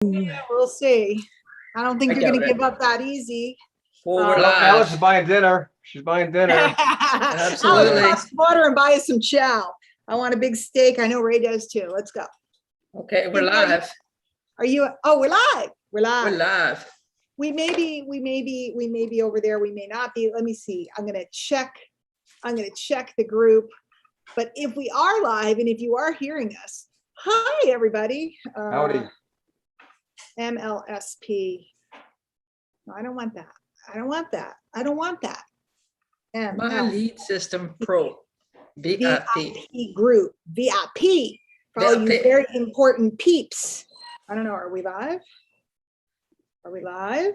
Yeah, we'll see. I don't think I you're going doubt to it. give up that easy. Well, we're Alice is live. buying dinner. She's buying dinner. Absolutely. I'll cross the border and buy us some chow. I want a big steak. I know Ray does too. Let's go. Okay, we're live. Are you? Oh, we're live. We're live. We're live. We may be over there. We may not be. Let me see. I'm going to check the group. But if we are live and if you are hearing us, hi everybody. Howdy. MLSP. No, I don't want that. I don't want that. I don't want that. My lead system pro. VIP. VIP group. VIP. For all you VIP. very important peeps. I don't know. Are we live? Are we live?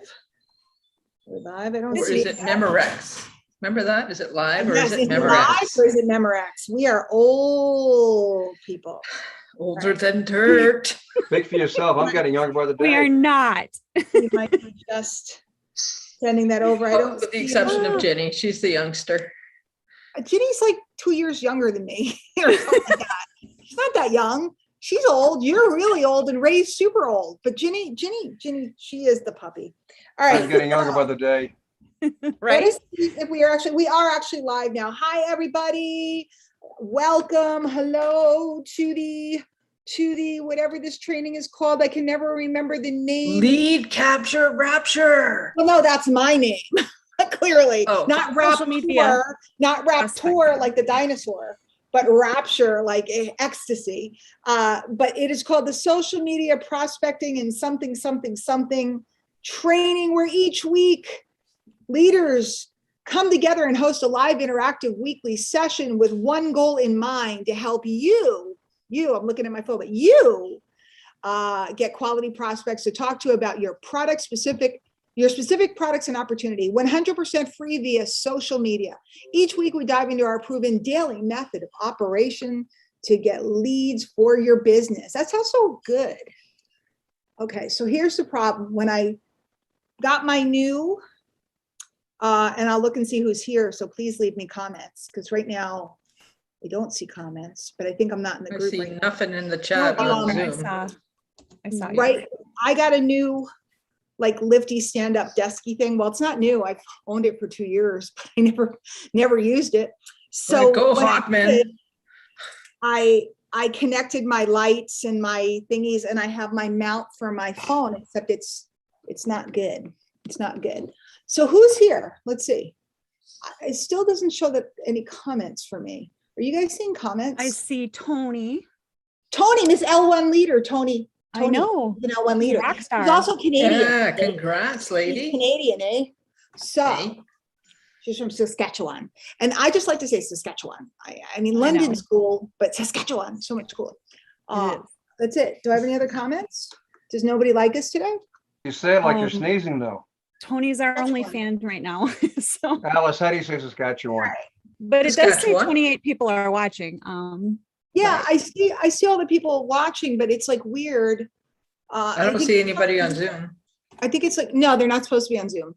Are we live? I don't Or see is it Memorex? Remember that? Is it live or Yes, is it live Memorex? or is it Memorex? We are old people. Older than dirt. Speak for yourself. I'm getting younger by the day. We are not. We might be just sending that over. I don't With the see exception it. of Jenny. She's the youngster. Ginny's like 2 years younger than me. Or something like that. She's not that young. She's old. You're really old, and Ray's super old. But Ginny, she is the puppy. All right. I'm getting younger by the day. Let us see if we are actually live now. Hi, everybody. Welcome. Hello to the whatever this training is called. I can never remember the name. Lead capture rapture. Well, no, that's my name. Clearly, Oh, not social media. Raptor, not Raptor like the dinosaur, but Rapture like ecstasy. But it is called the Social Media Prospecting and something training, where each week leaders come together and host a live interactive weekly session with one goal in mind: to help you, I'm looking at my phone, but you get quality prospects to talk to about your specific products and opportunity, 100% free via social media. Each week we dive into our proven daily method of operation to get leads for your business. That sounds so good. Okay, so here's the problem. When I got my new, and I'll look and see who's here, so please leave me comments, because right now I don't see comments, but I think I'm not in the I group see right now. nothing in the chat on I Zoom. saw you. Right, I got a new like lifty stand-up desky thing. Well, it's not new. I've owned it for 2 years, but I never used it. So Go when I Hochman. did, I connected my lights and my thingies, and I have my mount for my phone, except it's not good. It's not good. So who's here? Let's see. It still doesn't show that any comments for me. Are you guys seeing comments? I see Tony. Tony, Miss L1 leader, Tony. I know. You know, one leader. Rock He's star. also Canadian. Yeah, congrats, He's lady. Canadian, eh? So Hey. she's from Saskatchewan. And I just like to say Saskatchewan. I mean, I London's know. cool, but Saskatchewan, so much cooler. It is. That's it. Do I have any other comments? Does nobody like us today? You say it like you're Um, sneezing, though. Tony's our That's only fine. fan right now. So, Alice, how do you say Saskatchewan? but it does say Saskatchewan. 28 people are watching. Yeah, Right. I see all the people watching, but it's like weird. I don't think see anybody on Zoom. I think it's like, no, they're not supposed to be on Zoom.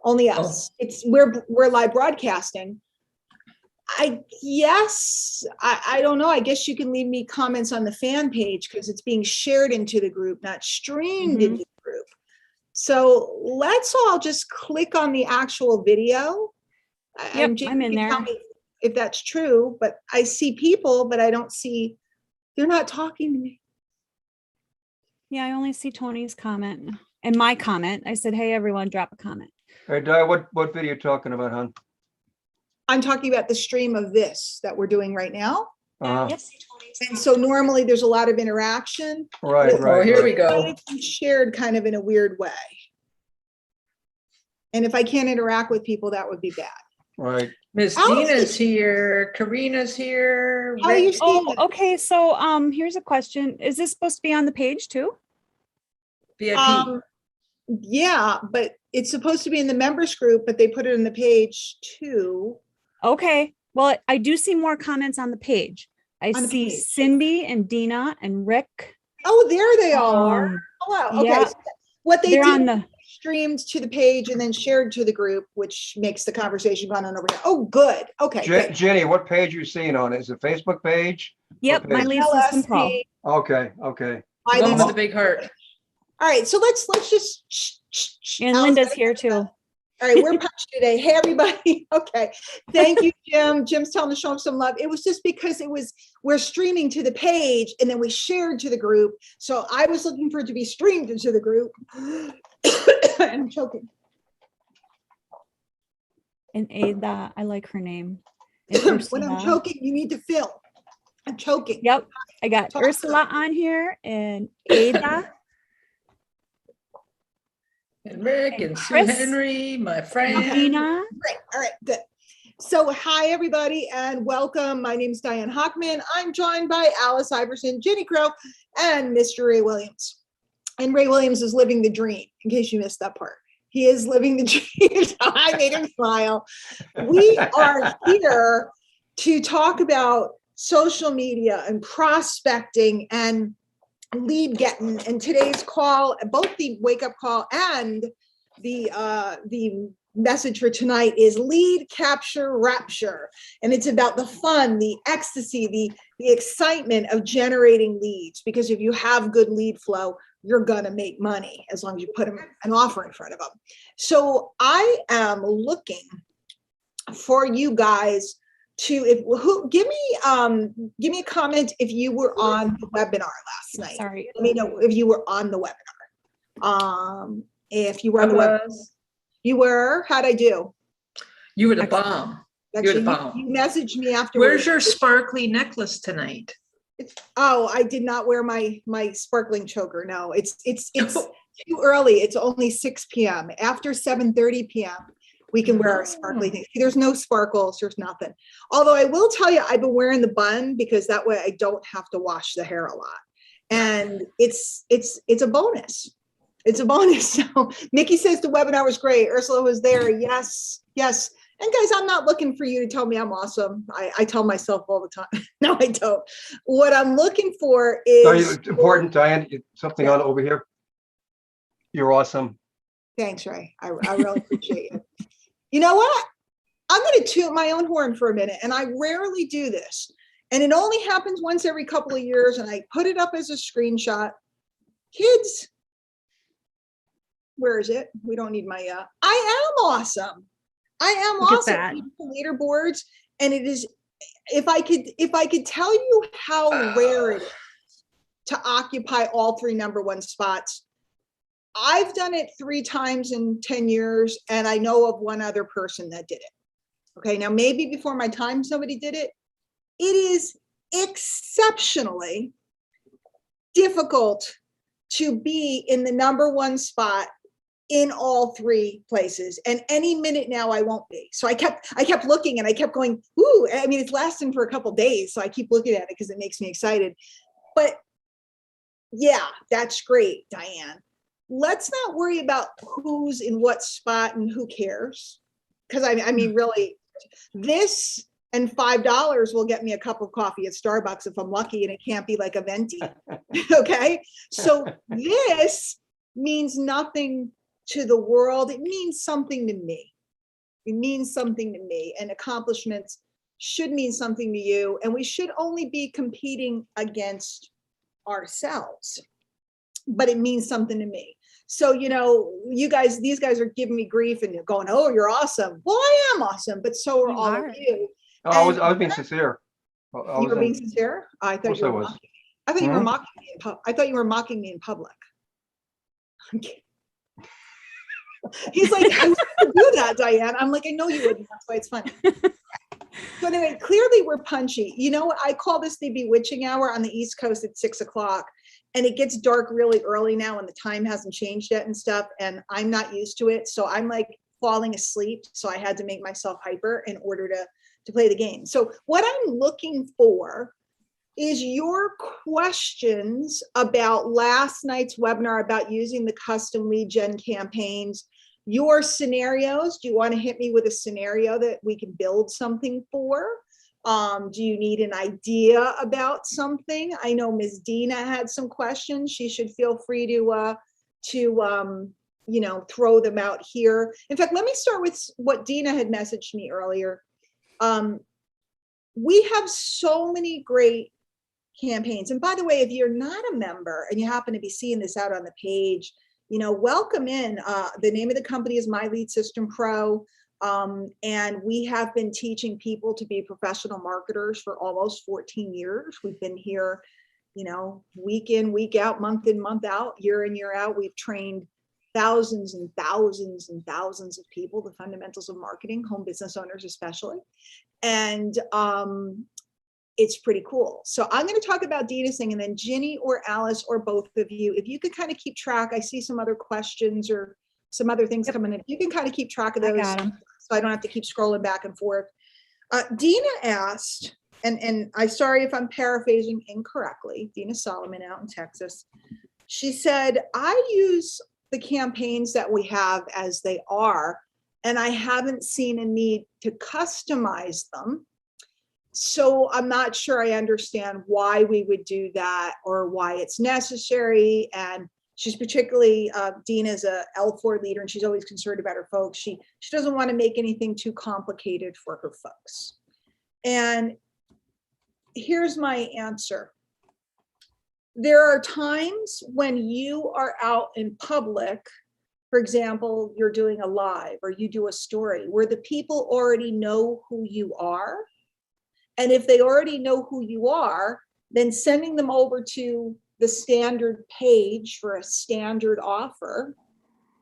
Only Oh. us. We're live broadcasting. I don't know. I guess you can leave me comments on the fan page, because it's being shared into the group, not streamed into the group. So let's all just click on the actual video. Yep, Jane, I'm in you can tell there. me if that's true, but I see people, but I don't see, they're not talking to me. Yeah, I only see Tony's comment and my comment. I said, hey, everyone, drop a comment. Hey, Di, what video are you talking about, hon? I'm talking about the stream of this that we're doing right now. Yes. And so normally there's a lot of interaction. Right, But right. here we right. go. It's shared kind of in a weird way. And if I can't interact with people, that would be bad. Right. Miss Alice Dina's is- here. Karina's here. How are you Rick- seeing Oh, it? okay. So here's a question. Is this supposed to be on the page too? VIP. Yeah, but it's supposed to be in the members group, but they put it in the page too. Okay. Well, I do see more comments on the page. I On the see page. Cindy and Dina and Rick. Oh, there they are. Um, Hello. Okay. yeah. So what they They're do on the streamed to the page and then shared to the group, which makes the conversation going on over here. Oh, good. Okay. good. Jenny, what page are you seeing on it? Is it Facebook page? Yep, my Okay. lead system pro. LSP, Okay, okay. I The one then- with the big heart. All right, so let's just. And Alice, Linda's here too. All right, we're punchy today. Hey, everybody. Okay. Thank you, Jim. Jim's telling us to show him some love. It was just because we're streaming to the page and then we shared to the group. So I was looking for it to be streamed into the group. And I'm choking. And Ada, I like her name. And When I'm Ursula. choking, you need to fill. I'm choking. Yep. I got Talk. Ursula on here and Ada. And Rick And and Sue Chris. Henry, my friend. Gina. Great. All right, good. So hi, everybody, and welcome. My name is Diane Hochman. I'm joined by Alice Iverson, Jenny Crow, and Mr. Ray Williams. And Ray Williams is living the dream, in case you missed that part. He is living the dream. So I made him smile. We are here to talk about social media and prospecting and lead getting. And today's call, both the wake up call and the message for tonight is lead capture rapture. And it's about the fun, the ecstasy, the excitement of generating leads. Because if you have good lead flow, you're gonna make money as long as you put an offer in front of them. So I am looking for you guys to give me a comment if you were on the webinar last night. Sorry. Let me know if you were on the webinar. If you were on the webinar, you were. How'd I do? You were the bomb. You're the Actually, bomb. you messaged me afterwards. Where's your sparkly necklace tonight? Oh, I did not wear my sparkling choker. No, it's too early. It's only 6 p.m. After 7:30 p.m. we can wear our sparkly things. There's no sparkles. There's nothing. Although I will tell you, I've been wearing the bun because that way I don't have to wash the hair a lot, and it's a bonus. It's a bonus. So Nikki says the webinar was great. Ursula was there. Yes, yes. And guys, I'm not looking for you to tell me I'm awesome. I tell myself all the time. No, I don't. What I'm looking for is It's important, Diane, something on over here. You're awesome. Thanks, Ray. I really appreciate it. You know what? I'm going to toot my own horn for a minute, and I rarely do this. And it only happens once every couple of years, and I put it up as a screenshot. Kids, where is it? We don't need my, I am awesome. I am Look at awesome. that. Leaderboards, and it is, if I could tell you how rare it is to occupy all 3 number 1 spots. I've done it 3 times in 10 years, and I know of one other person that did it. Okay, now maybe before my time somebody did it. It is exceptionally difficult to be in the number 1 spot in all 3 places, and any minute now I won't be. So I kept looking, and I kept going, ooh, I mean, it's lasting for a couple days, so I keep looking at it because it makes me excited. But yeah, that's great, Diane. Let's not worry about who's in what spot and who cares. Because I mean, really, this and $5 will get me a cup of coffee at Starbucks if I'm lucky, and it can't be like a venti. Okay, so this means nothing to the world. It means something to me. It means something to me, and accomplishments should mean something to you, and we should only be competing against ourselves, but it means something to me. So, you know, these guys are giving me grief and going, oh, you're awesome. Well, I am awesome, but so are all of you. Oh, I was being sincere. You were being sincere? I thought you were mocking me. I thought you were mocking me in public. I thought you were mocking me in public. He's like, I wouldn't do that, Diane. I'm like, I know you wouldn't. That's why it's funny. So anyway, clearly we're punchy. You know what? I call this the bewitching hour on the East Coast at 6 o'clock. And it gets dark really early now, and the time hasn't changed yet and stuff. And I'm not used to it. So I'm like falling asleep. So I had to make myself hyper in order to play the game. So what I'm looking for is your questions about last night's webinar about using the custom lead gen campaigns, your scenarios. Do you want to hit me with a scenario that we can build something for? Do you need an idea about something? I know Ms. Dina had some questions. She should feel free to you know, throw them out here. In fact, let me start with what Dina had messaged me earlier. We have so many great campaigns. And by the way, if you're not a member and you happen to be seeing this out on the page, you know, welcome in. The name of the company is My Lead System Pro. And we have been teaching people to be professional marketers for almost 14 years. We've been here, you know, week in, week out, month in, month out, year in, year out. We've trained thousands and thousands and thousands of people, the fundamentals of marketing, home business owners especially. And it's pretty cool. So I'm going to talk about Dina's thing, and then Ginny or Alice or both of you, if you could kind of keep track. I see some other questions or some other things coming in. You can kind of keep track of I those got 'em. so I don't have to keep scrolling back and forth. Dina asked, and I'm sorry if I'm paraphrasing incorrectly, Dina Solomon out in Texas. She said, I use the campaigns that we have as they are, and I haven't seen a need to customize them. So I'm not sure I understand why we would do that or why it's necessary. And she's particularly, Dina's a L4 leader, and she's always concerned about her folks. She doesn't want to make anything too complicated for her folks. And here's my answer. There are times when you are out in public, for example, you're doing a live or you do a story where the people already know who you are. And if they already know who you are, then sending them over to the standard page for a standard offer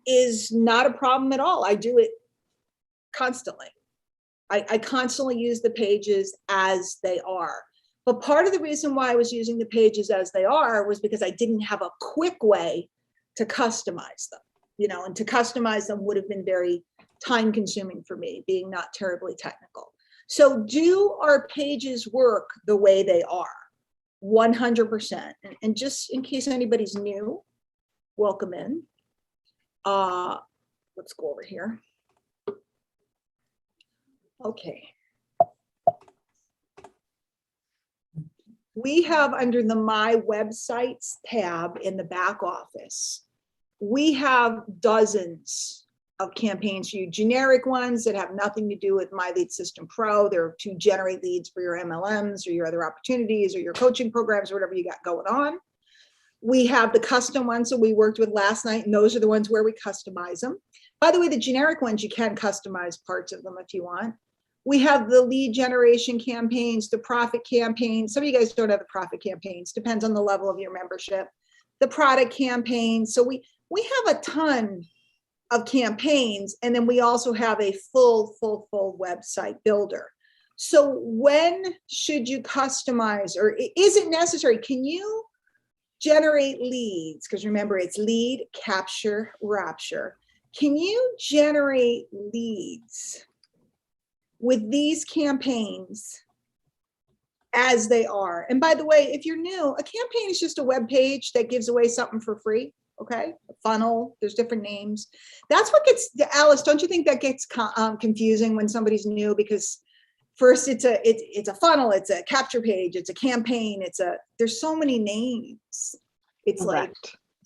is not a problem at all. I do it constantly. I constantly use the pages as they are. But part of the reason why I was using the pages as they are was because I didn't have a quick way to customize them, you know, and to customize them would have been very time consuming for me, being not terribly technical. So do our pages work the way they are? 100%. And just in case anybody's new, welcome in. Let's go over here. Okay. We have under the My Websites tab in the back office, we have dozens of campaigns for you, generic ones that have nothing to do with My Lead System Pro. They're to generate leads for your MLMs or your other opportunities or your coaching programs or whatever you got going on. We have the custom ones that we worked with last night, and those are the ones where we customize them. By the way, the generic ones, you can customize parts of them if you want. We have the lead generation campaigns, the profit campaigns. Some of you guys don't have the profit campaigns, depends on the level of your membership. The product campaigns. So we have a ton of campaigns, and then we also have a full website builder. So when should you customize, or is it necessary? Can you generate leads? Because remember, it's lead, capture, rapture. Can you generate leads with these campaigns as they are? And by the way, if you're new, a campaign is just a web page that gives away something for free. Okay, a funnel, there's different names. That's what gets, Alice, don't you think that gets confusing when somebody's new? Because first it's a funnel, it's a capture page, it's a campaign, there's so many names. It's like,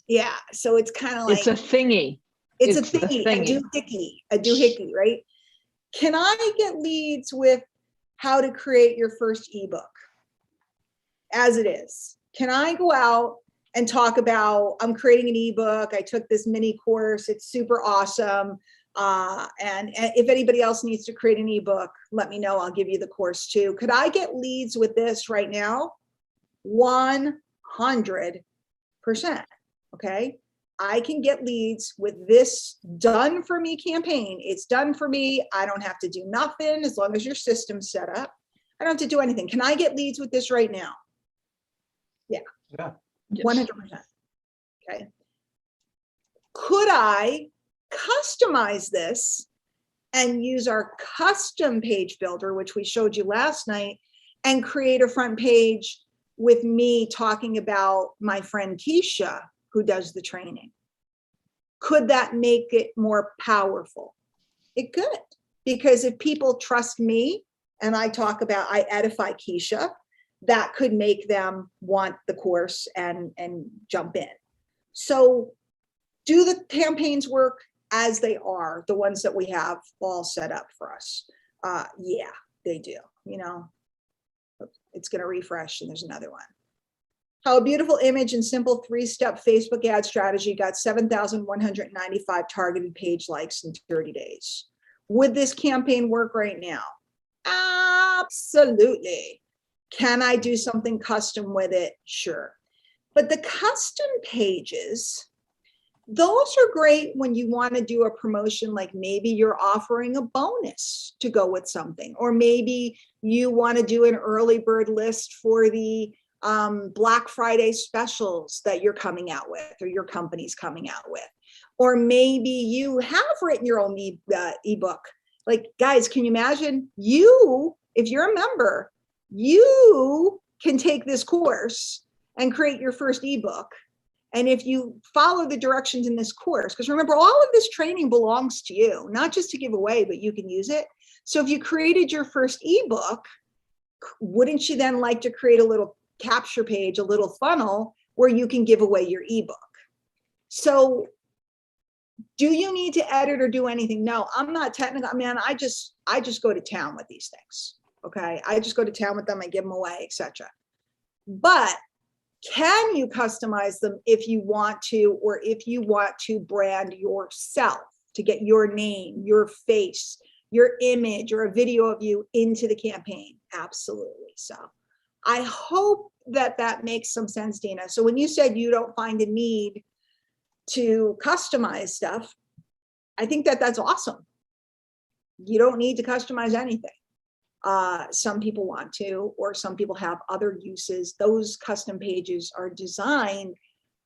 yeah, so it's kind of like. It's a thingy. It's a thingy, a doohickey, right? Can I get leads with how to create your first ebook as it is? Can I go out and talk about, I'm creating an ebook, I took this mini course, it's super awesome. And if anybody else needs to create an ebook, let me know, I'll give you the course too. Could I get leads with this right now? 100%, okay? I can get leads with this done for me campaign. It's done for me. I don't have to do nothing as long as your system's set up. I don't have to do anything. Can I get leads with this right now? Yeah. Yeah. 100%. Okay. Could I customize this and use our custom page builder, which we showed you last night, and create a front page with me talking about my friend Keisha, who does the training? Could that make it more powerful? It could, because if people trust me and I edify Keisha, that could make them want the course and jump in. So do the campaigns work as they are, the ones that we have all set up for us? Yeah, they do. You know, it's going to refresh and there's another one. How a beautiful image and simple 3-step Facebook ad strategy got 7,195 targeted page likes in 30 days. Would this campaign work right now? Absolutely. Can I do something custom with it? Sure. But the custom pages, those are great when you want to do a promotion, like maybe you're offering a bonus to go with something, or maybe you want to do an early bird list for the Black Friday specials that you're coming out with, or your company's coming out with. Or maybe you have written your own ebook. Like, guys, can you imagine if you're a member, you can take this course and create your first ebook. And if you follow the directions in this course, because remember, all of this training belongs to you, not just to give away, but you can use it. So if you created your first ebook, wouldn't you then like to create a little capture page, a little funnel where you can give away your ebook? So do you need to edit or do anything? No, I'm not technical, man. I just go to town with these things. Okay. I just go to town with them, I give them away, etc. But can you customize them if you want to, or if you want to brand yourself to get your name, your face, your image, or a video of you into the campaign? Absolutely. So I hope that makes some sense, Dina. So when you said you don't find a need to customize stuff, I think that's awesome. You don't need to customize anything. Some people want to, or some people have other uses. Those custom pages are designed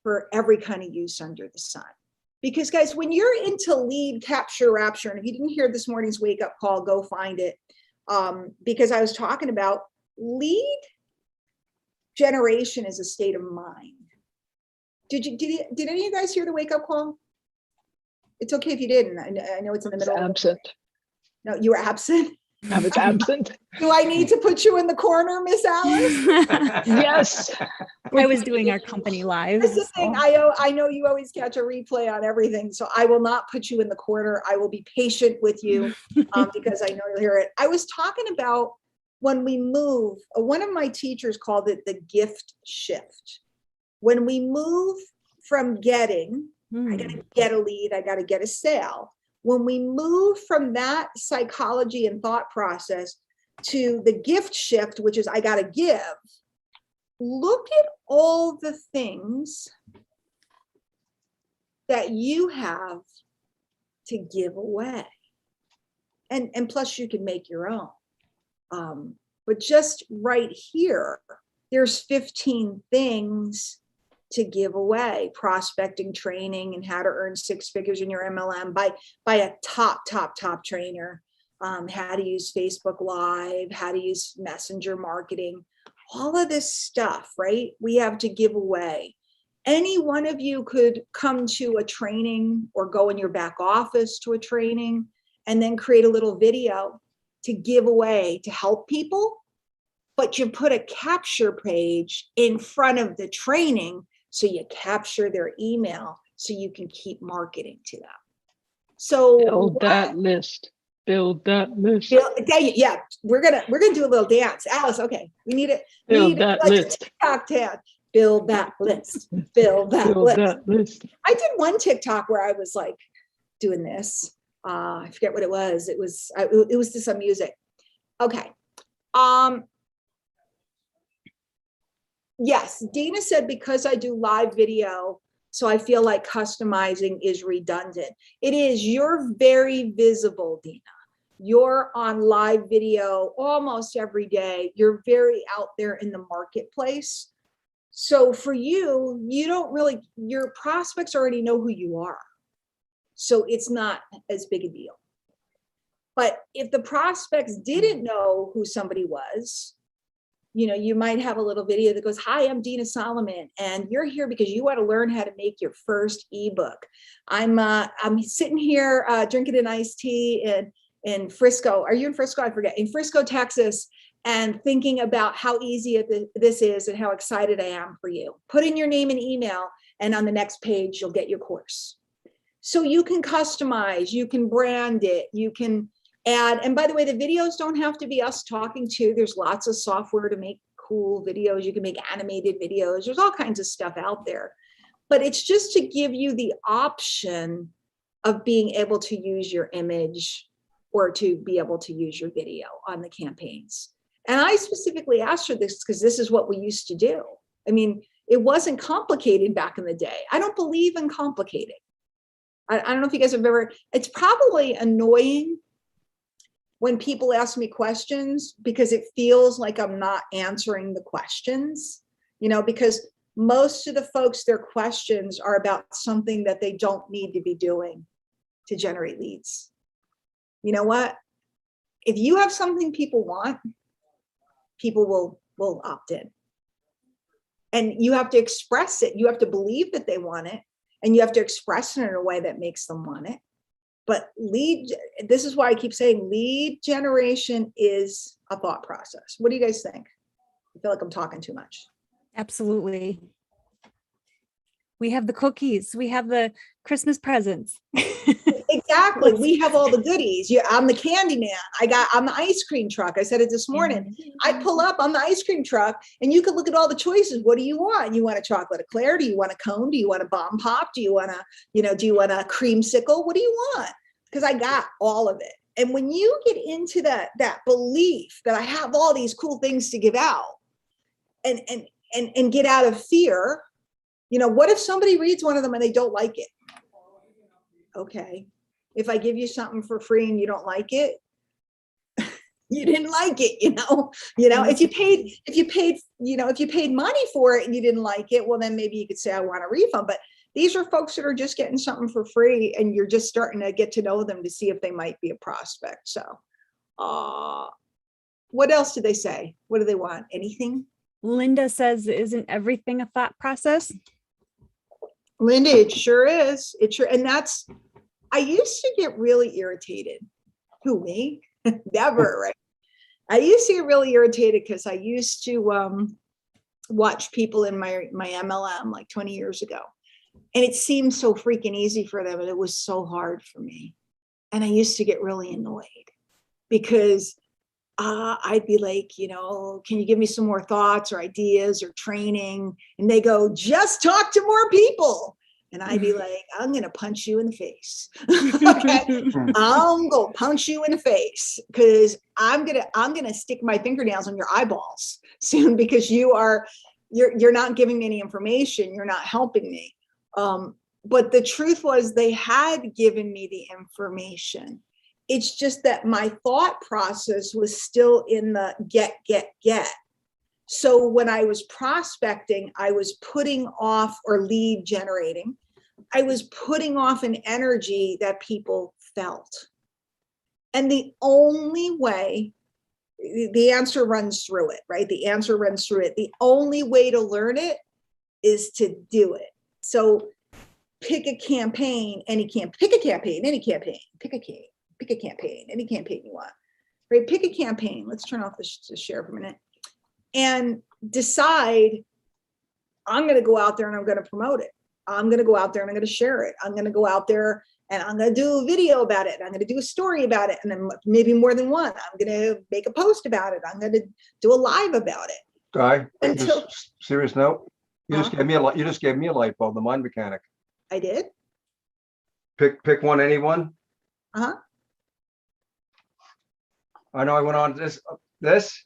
for every kind of use under the sun. Because guys, when you're into lead capture rapture, and if you didn't hear this morning's wake up call, go find it. Because I was talking about lead generation is a state of mind. Did any of you guys hear the wake up call? It's okay if you didn't. I know it's in the middle. Absent. No, you were absent. I was absent. Do I need to put you in the corner, Miss Alice? Yes. I was doing our company live. That's the thing. I know you always catch a replay on everything, so I will not put you in the corner. I will be patient with you because I know you'll hear it. I was talking about when we move. One of my teachers called it the gift shift. When we move from getting, I got to get a lead, I got to get a sale. When we move from that psychology and thought process to the gift shift, which is I got to give, look at all the things that you have to give away. And plus you can make your own. But just right here, there's 15 things to give away: prospecting training and how to earn 6 figures in your MLM by a top trainer, how to use Facebook Live, how to use messenger marketing, all of this stuff, right? We have to give away. Any one of you could come to a training or go in your back office to a training and then create a little video to give away to help people, but you put a capture page in front of the training so you capture their email so you can keep marketing to them. So Build that list. Build that list. Yeah, we're gonna do a little dance. Alice, okay. We need it. Build that list. TikTok dance. Build that list. Build that list. I did one TikTok where I was like doing this. I forget what it was. It was to some music. Okay. Yes, Dina said because I do live video, so I feel like customizing is redundant. It is. You're very visible, Dina. You're on live video almost every day. You're very out there in the marketplace. So for you, your prospects already know who you are. So it's not as big a deal. But if the prospects didn't know who somebody was, you might have a little video that goes, "Hi, I'm Dina Solomon, and you're here because you want to learn how to make your first ebook. I'm sitting here drinking an iced tea in Frisco. Are you in Frisco? I forget. In Frisco, Texas, and thinking about how easy this is and how excited I am for you. Put in your name and email, and on the next page, you'll get your course." So you can customize, you can brand it, you can add. And by the way, the videos don't have to be us talking to. There's lots of software to make cool videos. You can make animated videos. There's all kinds of stuff out there. But it's just to give you the option of being able to use your image or to be able to use your video on the campaigns. And I specifically asked her this because this is what we used to do. I mean, it wasn't complicated back in the day. I don't believe in complicated. I don't know if you guys have ever, it's probably annoying when people ask me questions because it feels like I'm not answering the questions, you know, because most of the folks, their questions are about something that they don't need to be doing to generate leads. You know what? If you have something people want, people will opt in. And you have to express it. You have to believe that they want it, and you have to express it in a way that makes them want it. But this is why I keep saying lead generation is a thought process. What do you guys think? I feel like I'm talking too much. Absolutely. We have the cookies. We have the Christmas presents. Exactly. We have all the goodies. I'm the candy man. I'm the ice cream truck. I said it this morning. I pull up on the ice cream truck and you can look at all the choices. What do you want? You want a chocolate eclair? Do you want a cone? Do you want a bomb pop? Do you want do you want a creamsicle? What do you want? Because I got all of it. And when you get into that belief that I have all these cool things to give out and get out of fear, what if somebody reads one of them and they don't like it? Okay. If I give you something for free and you don't like it, you didn't like it, if you paid money for it and you didn't like it, well, then maybe you could say, I want a refund. But these are folks that are just getting something for free and you're just starting to get to know them to see if they might be a prospect. So, what else did they say? What do they want? Anything? Linda says, isn't everything a thought process? Linda, it sure is. And I used to get really irritated. Who, me? Never, right? I used to get really irritated because I used to watch people in my MLM like 20 years ago. And it seemed so freaking easy for them. And it was so hard for me. And I used to get really annoyed because I'd be like, can you give me some more thoughts or ideas or training? And they go, just talk to more people. And I'd be like, I'm going to punch you in the face. Okay. I'm going to punch you in the face because I'm going to stick my fingernails on your eyeballs soon because you're not giving me any information. You're not helping me. But the truth was they had given me the information. It's just that my thought process was still in the get. So when I was prospecting, I was putting off or lead generating. I was putting off an energy that people felt. And the only way, the answer runs through it, right? The answer runs through it. The only way to learn it is to do it. So pick a campaign, any campaign you want, right? Pick a campaign. Let's turn off the share for a minute and decide, I'm going to go out there and I'm going to promote it. I'm going to go out there and I'm going to share it. I'm going to go out there and I'm going to do a video about it. I'm going to do a story about it. And then maybe more than one. I'm going to make a post about it. I'm going to do a live about it. Guy, serious note. You just gave me a light bulb, the mind mechanic. I did. Pick one, anyone. Uh-huh. I know I went on this.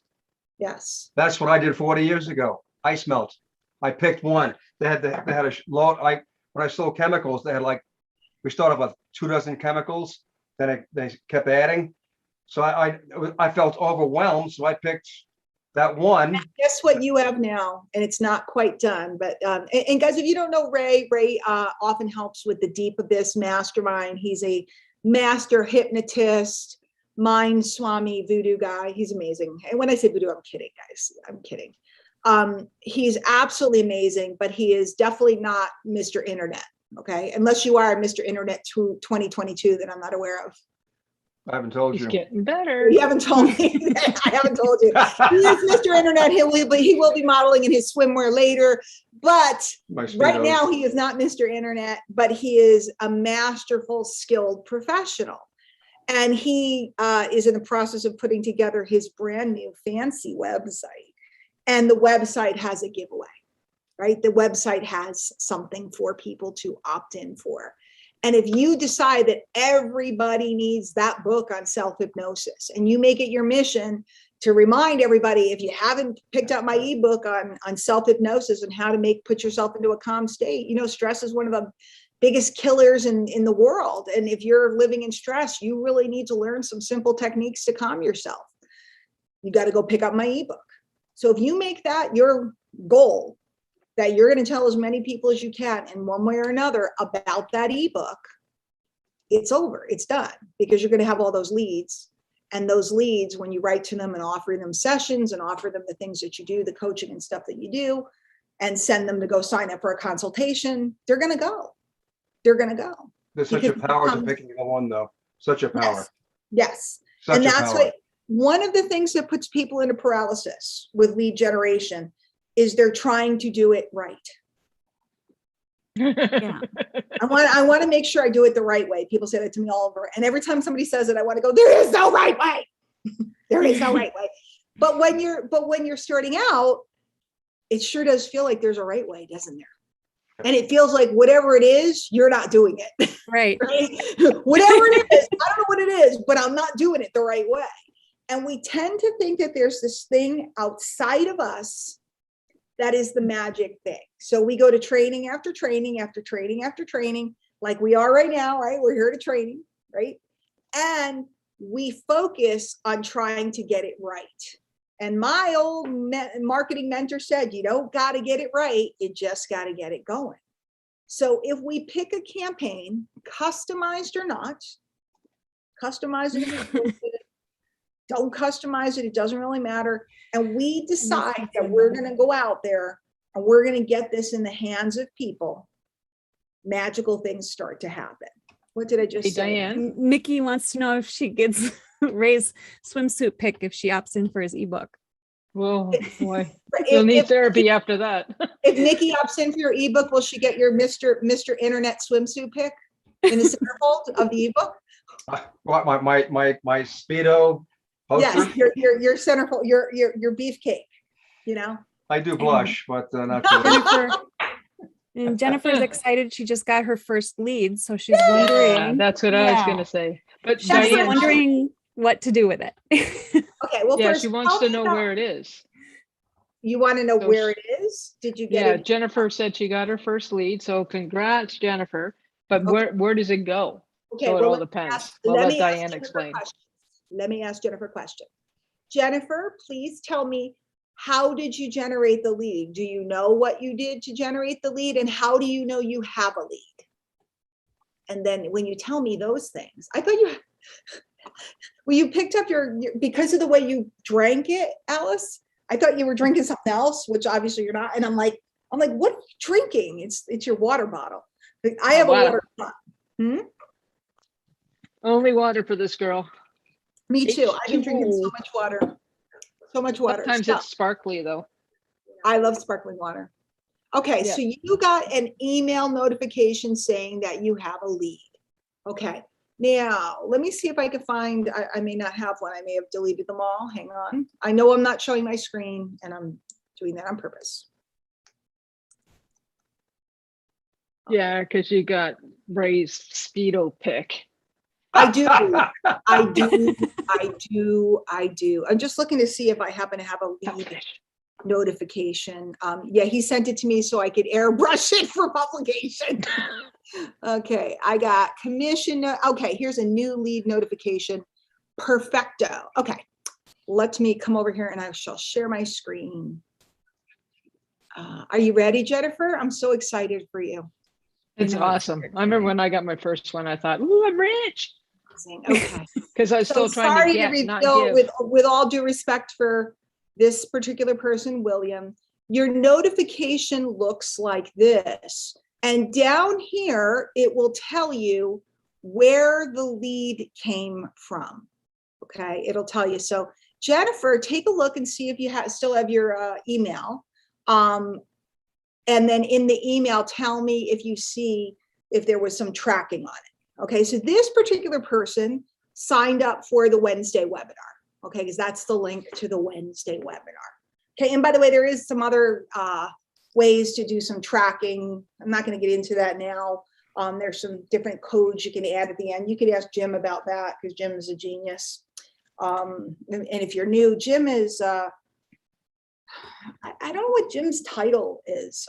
Yes. That's what I did 40 years ago. Ice melt. I picked one. They had a lot. When I sold chemicals, they had we started with 24 chemicals. Then they kept adding. So I felt overwhelmed. So I picked that one. Guess what you have now, and it's not quite done. But and guys, if you don't know Ray often helps with the Deep Abyss Mastermind. He's a master hypnotist, mind swami voodoo guy. He's amazing. And when I say voodoo, I'm kidding, guys. I'm kidding. He's absolutely amazing, but he is definitely not Mr. Internet. Okay, unless you are Mr. Internet 2022 that I'm not aware of. I haven't told He's you. getting better. You haven't told me. I haven't told you. He is Mr. Internet. He will be modeling in his swimwear later. But right now he is not Mr. Internet, but he is a masterful, skilled professional. And he is in the process of putting together his brand new fancy website. And the website has a giveaway, right? The website has something for people to opt in for. And if you decide that everybody needs that book on self-hypnosis, and you make it your mission to remind everybody, if you haven't picked up my ebook on self-hypnosis and how to put yourself into a calm state, stress is one of the biggest killers in the world. And if you're living in stress, you really need to learn some simple techniques to calm yourself. You got to go pick up my ebook. So if you make that your goal, that you're going to tell as many people as you can in one way or another about that ebook, it's over, it's done, because you're going to have all those leads. And those leads, when you write to them and offer them sessions and offer them the things that you do, the coaching and stuff that you do, and send them to go sign up for a consultation, they're going to go. They're going to go. There's such a power to picking them on, though. Such a power. Yes. Such And a that's power. what one of the things that puts people into paralysis with lead generation is they're trying to do it right. Yeah. I want to make sure I do it the right way. People say that to me all over. And every time somebody says it, I want to go, there is no right way. There is no right way. But when you're starting out, it sure does feel like there's a right way, doesn't there? And it feels like whatever it is, you're not doing it. Right. Right? Whatever it is, I don't know what it is, but I'm not doing it the right way. And we tend to think that there's this thing outside of us that is the magic thing. So we go to training after training after training after training, like we are right now, right? We're here to training, right? And we focus on trying to get it right. And my old marketing mentor said, you don't got to get it right. You just got to get it going. So if we pick a campaign, customized or not, customize it, don't customize it, it doesn't really matter. And we decide that we're going to go out there and we're going to get this in the hands of people, magical things start to happen. What did I just Hey, say? Diane. Mickey wants to know if she gets Ray's swimsuit pick if she opts in for his ebook. Whoa, boy. You'll need therapy after that. If Nikki opts in for your ebook, will she get your Mr. Internet swimsuit pick in the centerfold of the ebook? My Speedo poster. Yes, your centerfold, your beefcake, I do blush, but not too much. Jennifer, and Jennifer's excited. She just got her first lead, so she's Yeah, wondering. that's what I was Yeah. gonna say. But She's She's Diane, wondering what to do with it. Okay, well, yeah, first, she wants tell to me know about- where it is. You want to know So where it is? Did you get Yeah, it? Jennifer said she got her first lead, so congrats, Jennifer. But Okay. where does it go? Okay, So it well, all let me depends. ask- We'll let let me ask Diane Jennifer explain. questions. Let me ask Jennifer a question. Jennifer, please tell me, how did you generate the lead? Do you know what you did to generate the lead? And how do you know you have a lead? And then when you tell me those things, I thought you picked up your, because of the way you drank it, Alice, I thought you were drinking something else, which obviously you're not. And I'm like, what are you drinking? It's your water bottle. I have a water bottle. Only water for this girl. Me too. I've been drinking so H2O. much water. So much water. Sometimes So, it's sparkly though. I love sparkling water. Okay, Yeah. so you got an email notification saying that you have a lead. Okay, now let me see if I can find, I may not have one. I may have deleted them all. Hang on. I know I'm not showing my screen and I'm doing that on purpose. Yeah, because you got Ray's Speedo pick. I do. I'm just looking to see if I happen to have a lead notification. Yeah, he sent it to me so I could airbrush it for publication. Okay, I got commission. Okay, here's a new lead notification. Perfecto. Okay, let me come over here and I shall share my screen. Are you ready, Jennifer? I'm so excited for you. It's know, awesome. I remember when I got my first one, I thought, ooh, I'm rich. Okay. Because I was So still trying sorry to get, not reveal, give. with all due respect for this particular person, William, your notification looks like this. And down here, it will tell you where the lead came from. Okay, it'll tell you. So Jennifer, take a look and see if you still have your email. And then in the email, tell me if you see if there was some tracking on it. Okay, so this particular person signed up for the Wednesday webinar. Okay, because that's the link to the Wednesday webinar. Okay, and by the way, there is some other ways to do some tracking. I'm not going to get into that now. There's some different codes you can add at the end. You could ask Jim about that because Jim is a genius. And if you're new, Jim is, I don't know what Jim's title is.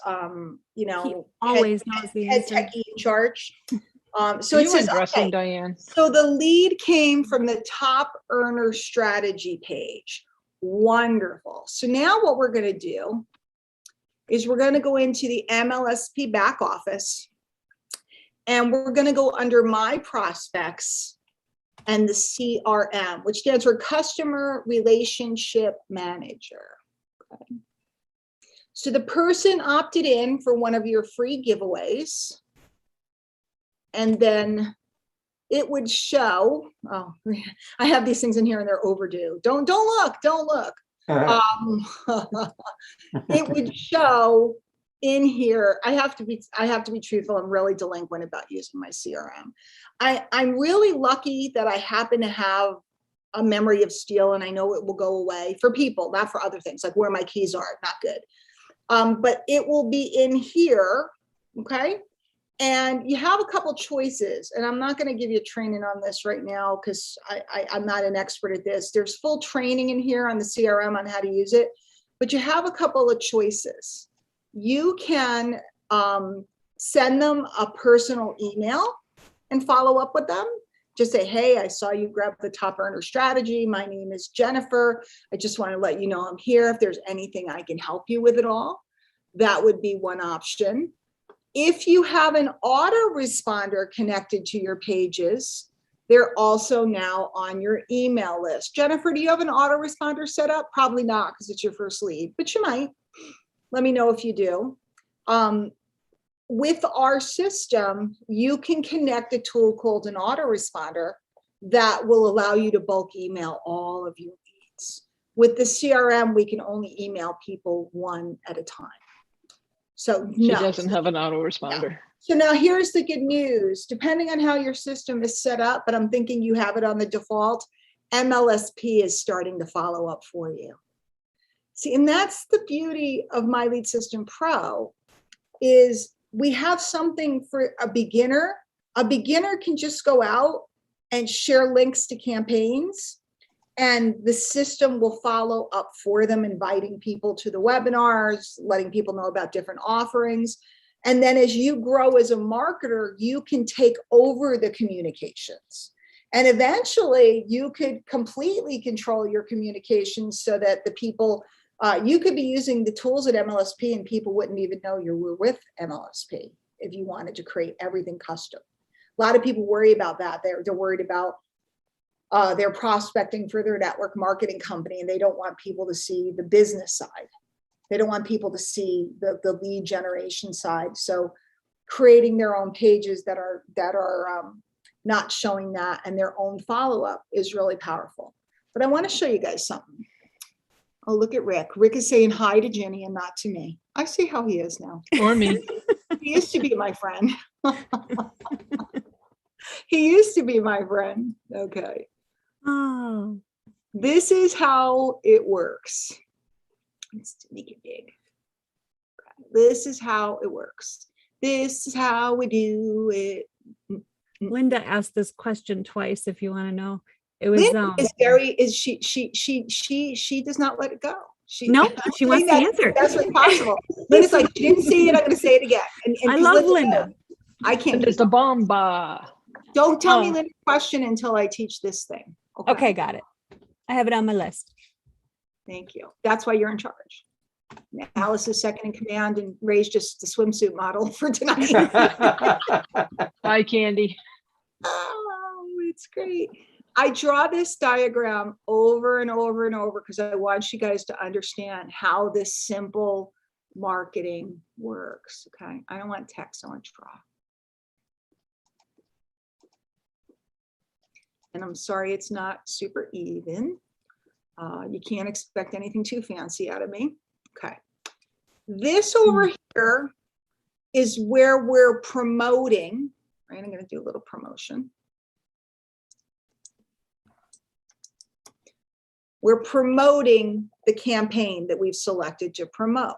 He always knows the head answer. techie in charge. So Are it you says, undressing, okay, Diane? so the lead came from the top earner strategy page. Wonderful. So now what we're going to do is we're going to go into the MLSP back office and we're going to go under my prospects and the CRM, which stands for Customer Relationship Manager. Okay. So the person opted in for one of your free giveaways, and then it would show, oh, I have these things in here and they're overdue. Don't look. It would show in here. I have to be truthful. I'm really delinquent about using my CRM. I'm really lucky that I happen to have a memory of steel and I know it will go away for people, not for other things, like where my keys are, not good. But it will be in here, okay? And you have a couple choices, and I'm not going to give you training on this right now because I'm not an expert at this. There's full training in here on the CRM on how to use it, but you have a couple of choices. You can send them a personal email and follow up with them. Just say, hey, I saw you grab the top earner strategy. My name is Jennifer. I just want to let you know I'm here. If there's anything I can help you with at all, that would be one option. If you have an autoresponder connected to your pages, they're also now on your email list. Jennifer, do you have an autoresponder set up? Probably not because it's your first lead, but you might. Let me know if you do. With our system, you can connect a tool called an autoresponder that will allow you to bulk email all of your leads. With the CRM, we can only email people one at a time. So She no. doesn't have an autoresponder. No. So now here's the good news. Depending on how your system is set up, but I'm thinking you have it on the default, MLSP is starting to follow up for you. See, and that's the beauty of My Lead System Pro is we have something for a beginner. A beginner can just go out and share links to campaigns, and the system will follow up for them, inviting people to the webinars, letting people know about different offerings. And then as you grow as a marketer, you can take over the communications. And eventually you could completely control your communications so that the people, you could be using the tools at MLSP and people wouldn't even know you were with MLSP if you wanted to create everything custom. A lot of people worry about that. They're worried about they're prospecting for their network marketing company and they don't want people to see the business side. They don't want people to see the lead generation side. So creating their own pages that are not showing that and their own follow-up is really powerful. But I want to show you guys something. Oh, look at Rick. Rick is saying hi to Jenny and not to me. I see how he is now. Or me. He used to be my friend. He used to be my friend. Okay. Oh, This is how it works. Let's make it big. This is how it works. This is how we do it. Linda asked this question twice. If you want to know, it was Linda is very she does not let it go. no, she wants the answer. That's what's possible. Linda's like, she didn't say it, I'm going to say it again. And I love Linda. I can't. It's the bomba. Don't tell me Oh. Linda's question until I teach this thing. Okay, got it. I have it on my list. Thank you. That's why you're in charge. Alice is second in command and Ray's just the swimsuit model for tonight. Bye, Candy. Oh, it's great. I draw this diagram over and over and over because I want you guys to understand how this simple marketing works. Okay. I don't want text, I want to draw. And I'm sorry it's not super even. You can't expect anything too fancy out of me. Okay. This over here is where we're promoting, right? I'm going to do a little promotion. We're promoting the campaign that we've selected to promote.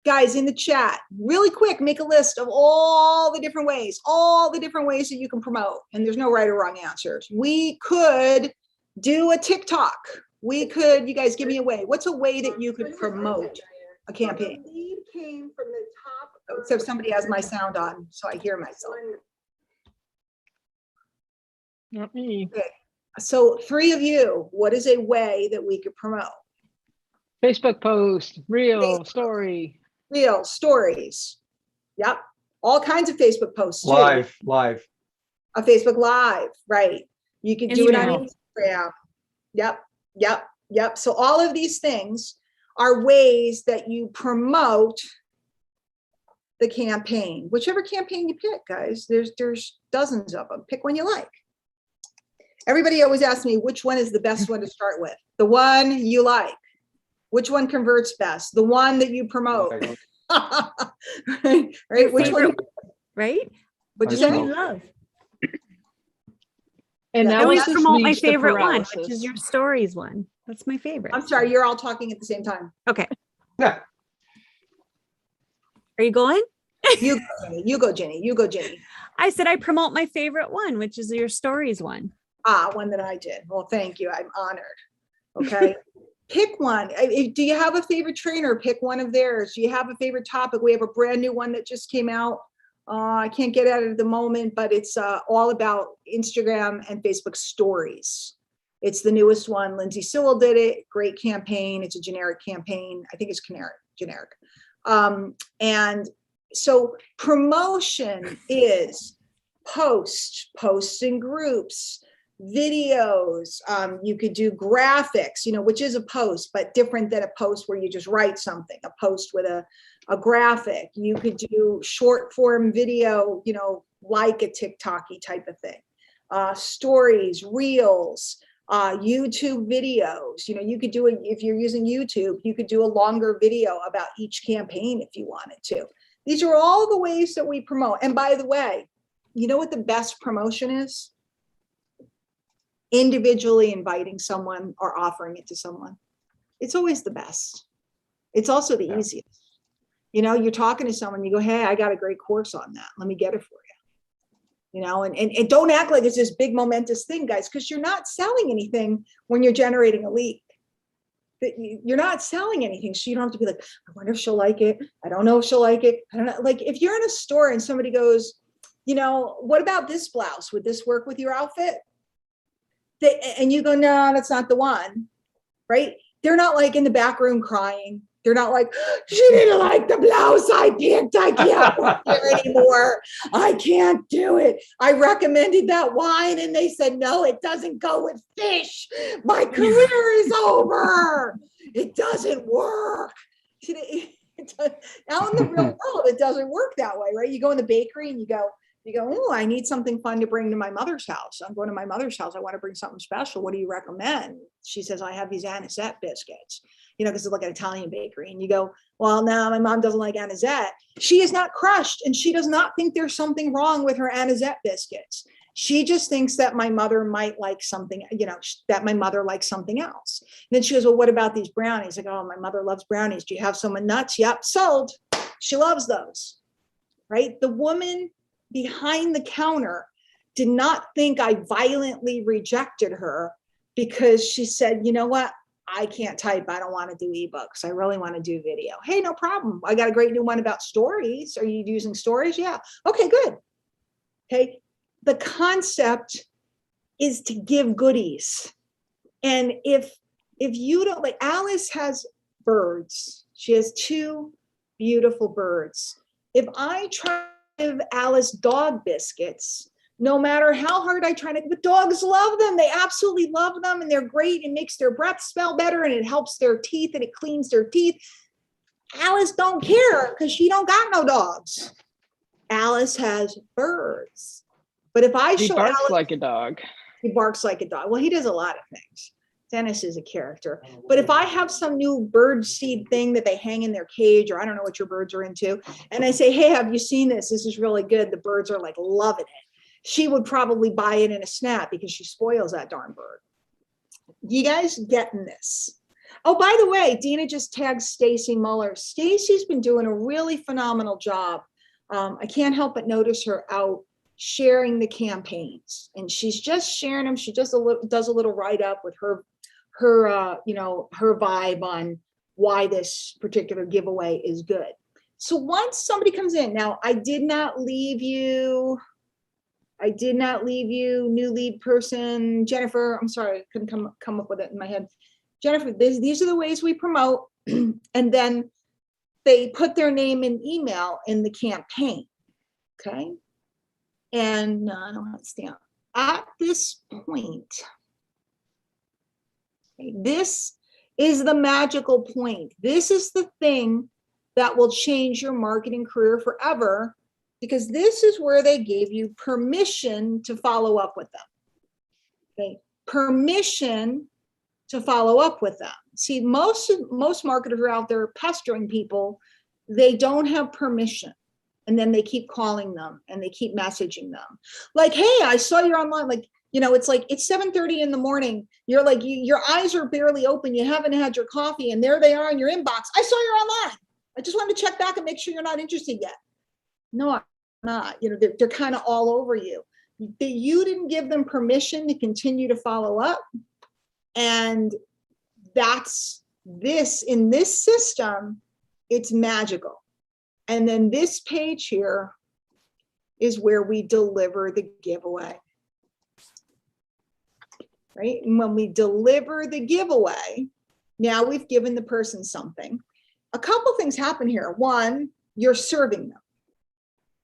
Guys, in the chat, really quick, make a list of all the different ways that you can promote. And there's no right or wrong answers. We could do a TikTok. We could, you guys give me a way. What's a way that you could promote a campaign? The lead came from the top. So if somebody has my sound on, so I hear myself. Not me. So 3 of you, what is a way that we could promote? Facebook post, reel, Facebook. story. Real stories. Yep. All kinds of Facebook posts. too. Live. A Facebook Live, right. You could do it on Email. Instagram. Yep. So all of these things are ways that you promote the campaign, whichever campaign you pick, guys. There's dozens of them. Pick one you like. Everybody always asks me, which one is the best one to start with? The one you like. Which one converts best? The one that you promote. right? Which one? Right? What'd you I say? know. Love. And Yeah, I now always this just promote my leads to favorite one, which paralysis. is your stories one. That's my favorite. I'm sorry, you're all talking at the same time. Okay. Yeah. Are you going? You go, Jenny. I said I promote my favorite one, which is your stories one. One that I did. Well, thank you. I'm honored. Okay. Pick one. Do you have a favorite trainer? Pick one of theirs. Do you have a favorite topic? We have a brand new one that just came out. I can't get at it at the moment, but it's all about Instagram and Facebook stories. It's the newest one. Lindsay Sewell did it. Great campaign. It's a generic campaign. I think it's generic. And so promotion is posts in groups, videos. You could do graphics, which is a post, but different than a post where you just write something, a post with a graphic. You could do short form video, like a TikTok-y type of thing. Stories, reels, YouTube videos. You could do it if you're using YouTube, you could do a longer video about each campaign if you wanted to. These are all the ways that we promote. And by the way, you know what the best promotion is? Individually inviting someone or offering it to someone. It's always the best. It's also the easiest. You're talking to someone, you go, hey, I got a great course on that. Let me get it for you. And don't act like it's this big momentous thing, guys, because you're not selling anything when you're generating a lead. You're not selling anything. So you don't have to be like, I wonder if she'll like it. I don't know if she'll like it. I don't know. Like if you're in a store and somebody goes, what about this blouse? Would this work with your outfit? And you go, no, that's not the one, right? They're not like in the back room crying. They're not like, she didn't like the blouse I picked. I can't wear it anymore. I can't do it. I recommended that wine and they said, no, it doesn't go with fish. My career is over. It doesn't work. Out in the real world, it doesn't work that way, right? You go in the bakery and you go, oh, I need something fun to bring to my mother's house. I'm going to my mother's house. I want to bring something special. What do you recommend? She says, I have these anisette biscuits, because it's like an Italian bakery. And you go, well, no, my mom doesn't like anisette. She is not crushed. And she does not think there's something wrong with her anisette biscuits. She just thinks that my mother might like something, that my mother likes something else. And then she goes, well, what about these brownies? Like, oh, my mother loves brownies. Do you have some with nuts? Yep, sold. She loves those, right? The woman behind the counter did not think I violently rejected her because she said, you know what? I can't type. I don't want to do ebooks. I really want to do video. Hey, no problem. I got a great new one about stories. Are you using stories? Yeah. Okay, good. Okay. The concept is to give goodies. And if you don't like, Alice has birds. She has 2 beautiful birds. If I try to give Alice dog biscuits, no matter how hard I try to, but dogs love them. They absolutely love them and they're great. It makes their breath smell better and it helps their teeth and it cleans their teeth. Alice don't care because she don't got no dogs. Alice has birds. But if I He show barks Alice, like a dog. he barks like a dog. Well, he does a lot of things. Dennis is a character. But if I have some new bird seed thing that they hang in their cage, or I don't know what your birds are into, and I say, hey, have you seen this? This is really good. The birds are like loving it. She would probably buy it in a snap because she spoils that darn bird. You guys getting this? Oh, by the way, Dina just tagged Stacy Muller. Stacy's been doing a really phenomenal job. I can't help but notice her out sharing the campaigns, and she's just sharing them. She does a little write up with her vibe on why this particular giveaway is good. So once somebody comes in, now I did not leave you, new lead person, Jennifer. I'm sorry, I couldn't come up with it in my head. Jennifer, these are the ways we promote. And then they put their name and email in the campaign. Okay. And I don't have to stamp. At this point, okay, this is the magical point. This is the thing that will change your marketing career forever, because this is where they gave you permission to follow up with them. Okay, permission to follow up with them. See, most marketers are out there pestering people. They don't have permission. And then they keep calling them and they keep messaging them. Like, hey, I saw you're online. Like, it's like, it's 7:30 in the morning. You're like, your eyes are barely open. You haven't had your coffee and there they are in your inbox. I saw you're online. I just wanted to check back and make sure you're not interested yet. No, I'm not. They're kind of all over you. You didn't give them permission to continue to follow up. And that's this, in this system, it's magical. And then this page here is where we deliver the giveaway. Right? And when we deliver the giveaway, now we've given the person something. A couple things happen here. One, you're serving them.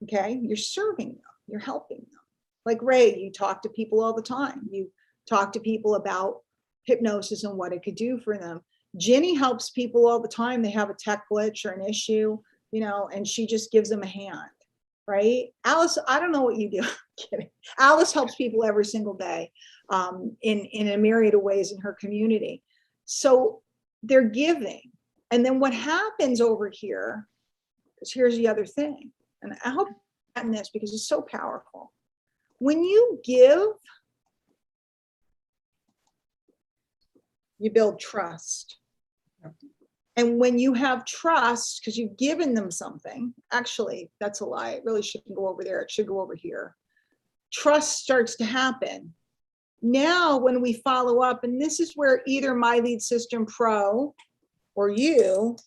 Okay? You're serving them. You're helping them. Like Ray, you talk to people all the time. You talk to people about hypnosis and what it could do for them. Ginny helps people all the time. They have a tech glitch or an issue, and she just gives them a hand, right? Alice, I don't know what you do. I'm kidding. Alice helps people every single day in a myriad of ways in her community. So they're giving. And then what happens over here, because here's the other thing, and I hope you've gotten this because it's so powerful. When you give, you build trust. And when you have trust, because you've given them something, actually, that's a lie. It really shouldn't go over there. It should go over here. Trust starts to happen. Now, when we follow up, and this is where either My Lead System Pro or you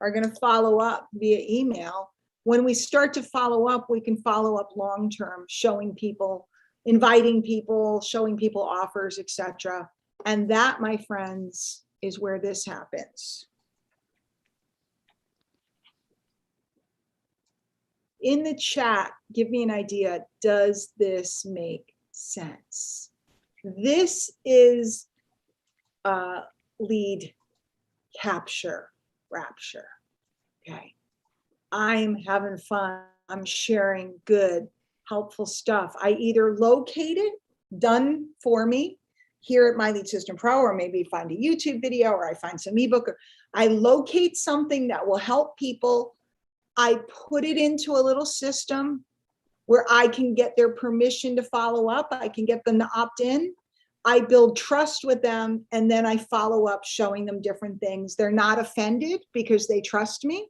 are going to follow up via email. When we start to follow up, we can follow up long-term, showing people, inviting people, showing people offers, etc. And that, my friends, is where this happens. In the chat, give me an idea. Does this make sense? This is lead capture, rapture. Okay. I'm having fun. I'm sharing good, helpful stuff. I either locate it, done for me, here at My Lead System Pro, or maybe find a YouTube video, or I find some ebook, or I locate something that will help people. I put it into a little system where I can get their permission to follow up. I can get them to opt in. I build trust with them, and then I follow up showing them different things. They're not offended because they trust me.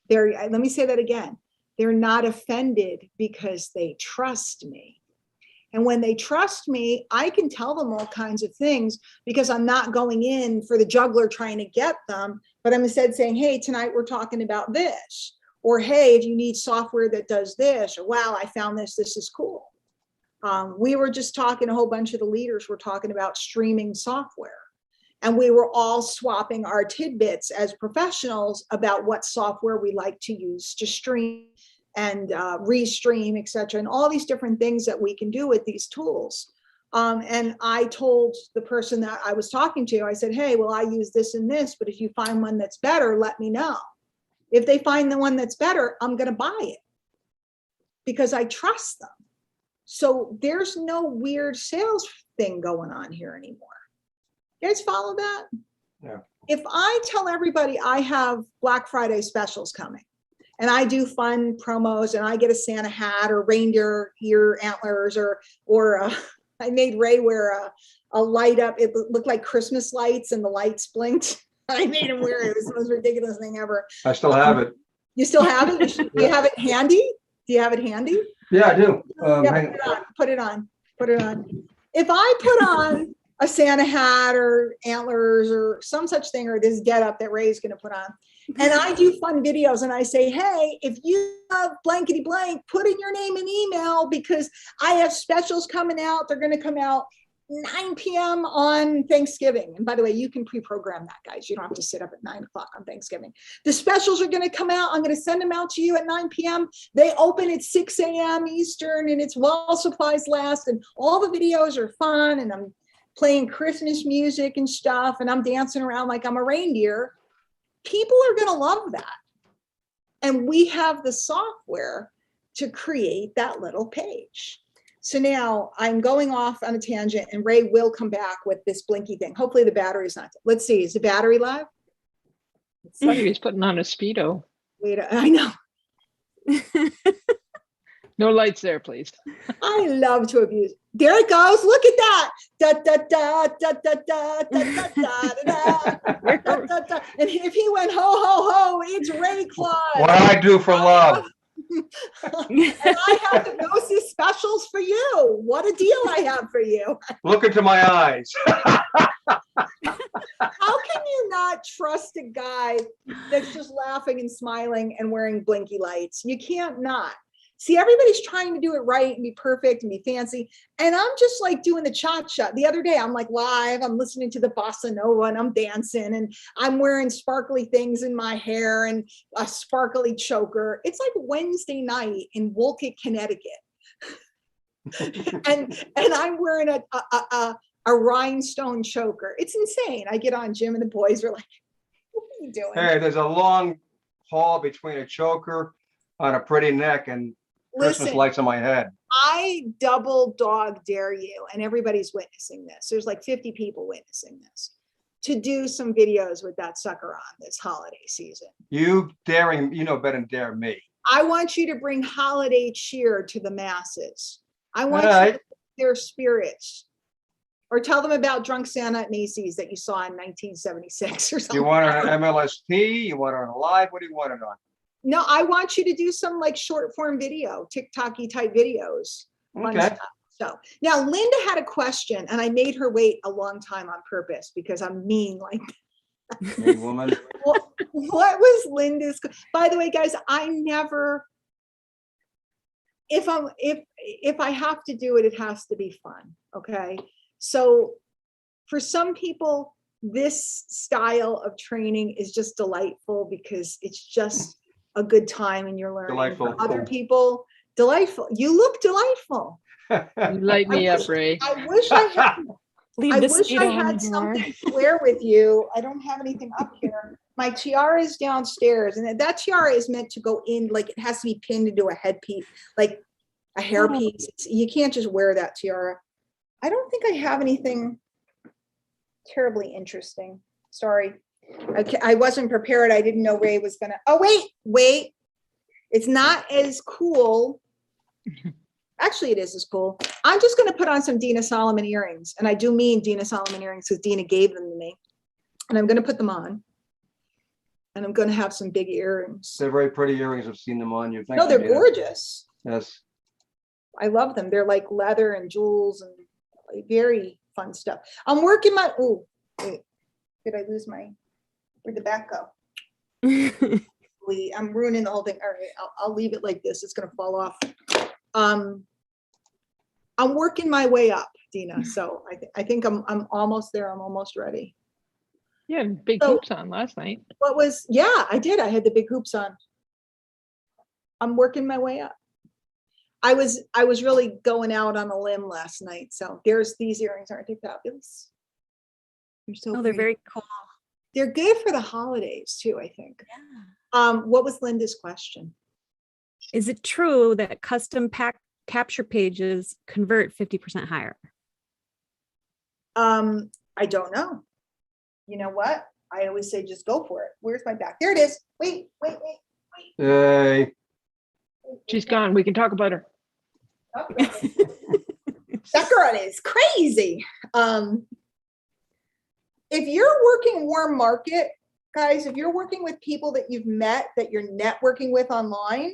Let me say that again. They're not offended because they trust me. And when they trust me, I can tell them all kinds of things because I'm not going in for the juggler trying to get them, but I'm instead saying, hey, tonight we're talking about this. Or, hey, if you need software that does this, or wow, I found this is cool. We were just talking, a whole bunch of the leaders were talking about streaming software. And we were all swapping our tidbits as professionals about what software we like to use to stream and restream, et cetera, and all these different things that we can do with these tools. And I told the person that I was talking to, I said, hey, well, I use this and this, but if you find one that's better, let me know. If they find the one that's better, I'm going to buy it because I trust them. So there's no weird sales thing going on here anymore. You guys follow that? Yeah. If I tell everybody I have Black Friday specials coming, and I do fun promos, and I get a Santa hat or reindeer ear antlers, or I made Ray wear a light up. It looked like Christmas lights and the lights blinked. I made him wear it. It was the most ridiculous thing ever. I still have it. You still have it? Do you have it handy? Do you have it handy? Yeah, I do. Yeah, put it on. Put it on. If I put on a Santa hat or antlers or some such thing, or this getup that Ray's going to put on, and I do fun videos and I say, hey, if you have blankety blank, put in your name and email because I have specials coming out. They're going to come out 9 p.m. on Thanksgiving. And by the way, you can pre-program that, guys. You don't have to sit up at 9 o'clock on Thanksgiving. The specials are going to come out. I'm going to send them out to you at 9 p.m. They open at 6 a.m. Eastern, and it's while supplies last. And all the videos are fun. And I'm playing Christmas music and stuff. And I'm dancing around like I'm a reindeer. People are going to love that. And we have the software to create that little page. So now I'm going off on a tangent and Ray will come back with this blinky thing. Hopefully the battery's not. Let's see, is the battery live? Somebody's putting on a Speedo. Wait, I know. No lights there, please. I love to abuse. There it goes. Look at that. Da, da, da, da, da, da, da, da, da, da, da, da. And if he went ho, ho, ho, it's Ray Claus. What I do for love. And I have hypnosis specials for you. What a deal I have for you. Look into my eyes. How can you not trust a guy that's just laughing and smiling and wearing blinky lights? You can't not. See, everybody's trying to do it right and be perfect and be fancy. And I'm just like doing the cha-cha. The other day, I'm like live, I'm listening to the bossa nova and I'm dancing and I'm wearing sparkly things in my hair and a sparkly choker. It's like Wednesday night in Wolcott, Connecticut. and I'm wearing a rhinestone choker. It's insane. I get on Jim and the boys are like, what are you doing? Hey, there's a long haul between a choker on a pretty neck and Christmas Listen, lights on my head. I double dog dare you, and everybody's witnessing this. There's like 50 people witnessing this, to do some videos with that sucker on this holiday season. You daring, you know better than dare me. I want you to bring holiday cheer to the masses. I want All you right. to lift their spirits. Or tell them about Drunk Santa at Macy's that you saw in 1976 or something. You want it on MLSP? You want it on live? What do you want it on? No, I want you to do some like short form video, TikTok-y type videos. Fun Okay. stuff. So now Linda had a question and I made her wait a long time on purpose because I'm mean like Hey, woman. what was Linda's? By the way, guys, I never, if I have to do it, it has to be fun. Okay. So for some people, this style of training is just delightful because it's just a good time and you're learning. Delightful. For other people, delightful. You look delightful. You light me up, Ray. I wish I had Leave I the wish I Speedo on had the floor. something to wear with you. I don't have anything up here. My tiara is downstairs, and that tiara is meant to go in, like it has to be pinned into a headpiece, like a hairpiece. You can't just wear that tiara. I don't think I have anything terribly interesting. Sorry. I wasn't prepared. I didn't know Ray was gonna. Oh, wait. It's not as cool. Actually, it is as cool. I'm just going to put on some Dina Solomon earrings. And I do mean Dina Solomon earrings because Dina gave them to me. And I'm going to put them on. And I'm going to have some big earrings. They're very pretty earrings. I've seen them on you. Thank No, you, they're Dina. gorgeous. Yes. I love them. They're like leather and jewels and like very fun stuff. I'm working my, oh, wait, did I lose my, where'd the back go? I'm ruining the whole thing. All right, I'll leave it like this. It's going to fall off. I'm working my way up, Dina. So I think I'm almost there. I'm almost ready. You had big So- hoops on last night. Yeah, I did. I had the big hoops on. I'm working my way up. I was really going out on a limb last night. So these earrings, aren't they fabulous? They're so Oh, they're pretty. very cool. They're good for the holidays too, I think. What was Linda's question? Is it true that custom capture pages convert 50% higher? I don't know. You know what? I always say just go for it. Where's my back? There it is. Wait. Hey. She's gone. We can talk about her. That girl is crazy. If you're working warm market, guys, if you're working with people that you've met, that you're networking with online,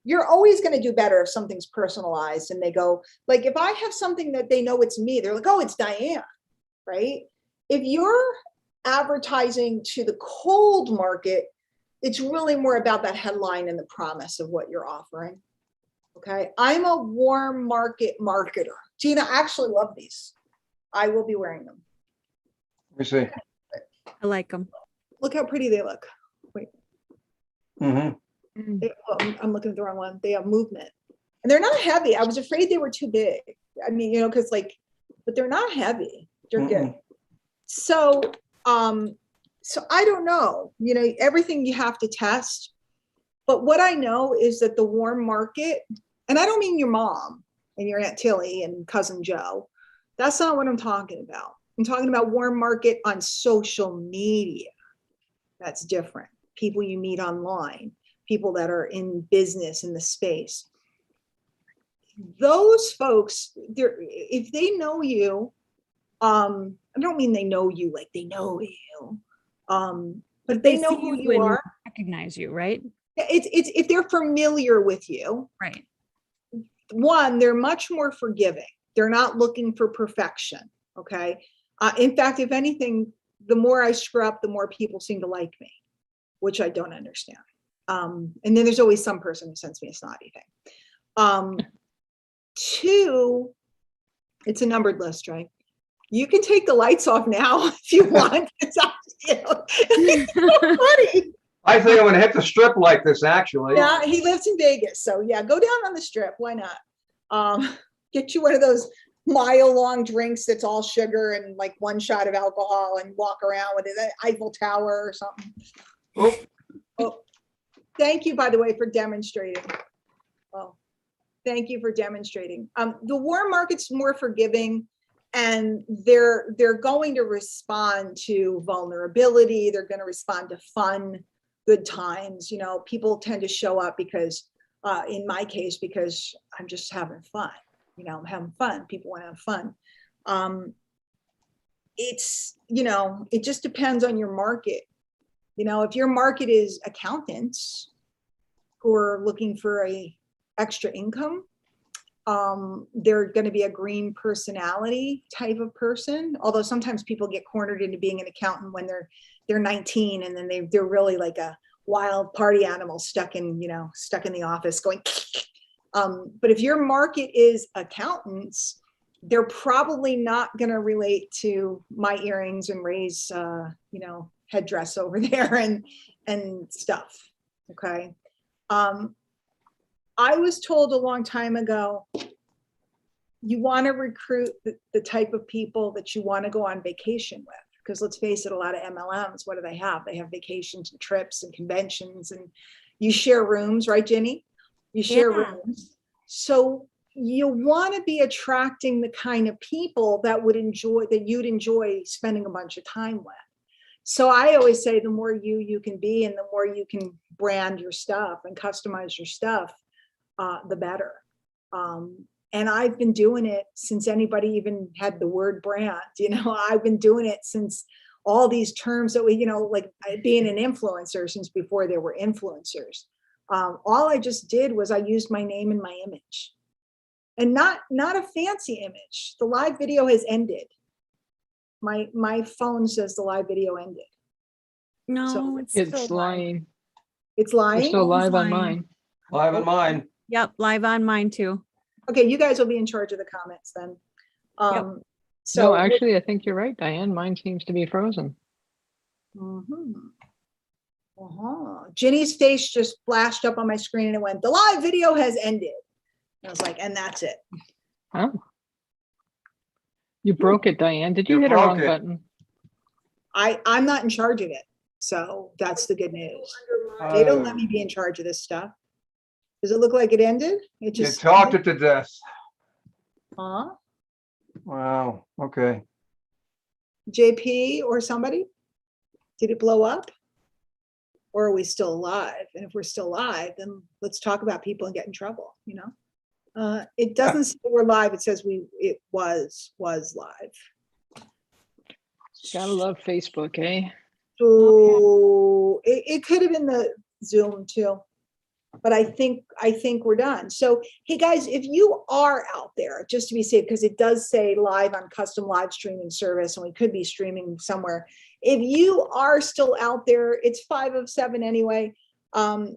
you're always going to do better if something's personalized and they go, like, if I have something that they know it's me, they're like, oh, it's Diane, right? If you're advertising to the cold market, it's really more about that headline and the promise of what you're offering. Okay. I'm a warm market marketer. Gina, I actually love these. I will be wearing them. Let me see. I like them. Look how pretty they look. Wait, Mm-hmm. I'm looking at the wrong one. They have movement and they're not heavy. I was afraid they were too big. I mean, you know, cause like, but they're not heavy. They're good. So, so I don't know, you know, everything you have to test, but what I know is that the warm market, and I don't mean your mom and your Aunt Tilly and cousin Joe. That's not what I'm talking about. I'm talking about warm market on social media. That's different. People you meet online, people that are in business in the space. Those folks, if they know you, I don't mean they know you like they know you, but they know see who you you and are. recognize you, right? It's if they're familiar with you. Right. One, they're much more forgiving. They're not looking for perfection. Okay. In fact, if anything, the more I screw up, the more people seem to like me, which I don't understand. And then there's always some person who sends me a snotty thing. Two, it's a numbered list, right? You can take the lights off now if you want. It's up to you. It's so funny. I think I'm gonna hit the strip like this, actually. Yeah, he lives in Vegas, so yeah, go down on the strip. Why not? Get you one of those mile-long drinks that's all sugar and like one shot of alcohol, and walk around with it, Eiffel Tower or something. Oh, Oh, thank you, by the way, for demonstrating. Oh, thank you for demonstrating. The warm market's more forgiving, and they're going to respond to vulnerability. They're going to respond to fun, good times. You know, people tend to show up because, in my case, because I'm just having fun. You know, I'm having fun. People want to have fun. It's, you know, it just depends on your market. You know, if your market is accountants who are looking for a extra income, they're going to be a green personality type of person. Although sometimes people get cornered into being an accountant when they're 19, and then they're really like a wild party animal stuck in the office going. But if your market is accountants, they're probably not going to relate to my earrings and Ray's, headdress over there and stuff. Okay. I was told a long time ago, you want to recruit the type of people that you want to go on vacation with. Because let's face it, a lot of MLMs, what do they have? They have vacations and trips and conventions, and you share rooms, right, Ginny? You share rooms. So you want to be attracting the kind of people that you'd enjoy spending a bunch of time with. So I always say the more you can be, and the more you can brand your stuff and customize your stuff, the better. And I've been doing it since anybody even had the word brand. You know, I've been doing it since all these terms that we, you know, like being an influencer since before there were influencers. All I just did was I used my name and my image, and not a fancy image. The live video has ended. My phone says the live video ended. No, So it's It's still live. lying. It's We're lying. still live on lying. mine. live on mine. Yep, live on mine too. Okay, you guys will be in charge of the comments then. So No, actually, I think you're right, Diane. Mine seems to be frozen. Ginny's face just flashed up on my screen and it went, the live video has ended. I was like, and that's it. Huh? You broke it, Diane. Did you You hit a broke wrong it. button? I'm not in charge of it. So that's the good news. They don't let me be in charge of this stuff. Does it look like it ended? It You just talked it to death. Huh? Wow, okay. JP or somebody? Did it blow up? Or are we still alive? And if we're still alive, then let's talk about people and get in trouble, you know? It doesn't say we're live. It says it was live. Gotta love Facebook, eh? So it could have been the Zoom too. But I think we're done. So, hey guys, if you are out there, just to be safe, because it does say live on custom live streaming service, and we could be streaming somewhere. If you are still out there, it's 5 of 7 anyway.